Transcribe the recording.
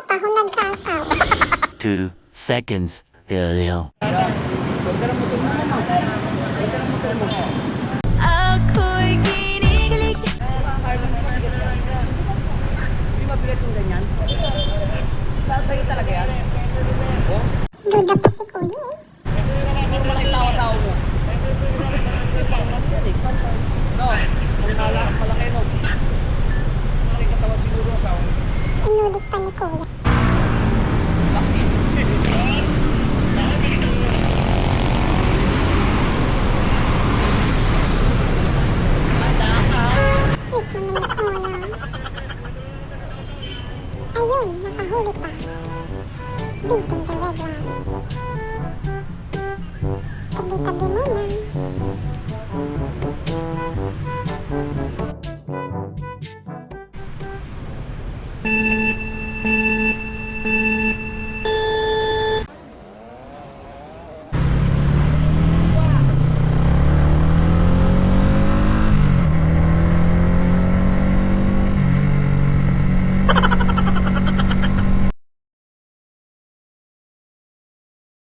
pa ako nagkaasawa. 2 seconds earlier. Ako'y kinikilig. Hindi mabigat yung ganyan. Sa'yo talaga yan? Oh? Duda pa si kuya eh. Kung makita ko sa mo. Kasi pangat yan eh. No, malaki no. Malaki katawan siguro sa mo. Inulit pa ni kuya. Laki. Sweet naman ni kuya. Ayun, nakahuli pa. Beating the red line. Tabi-tabi muna.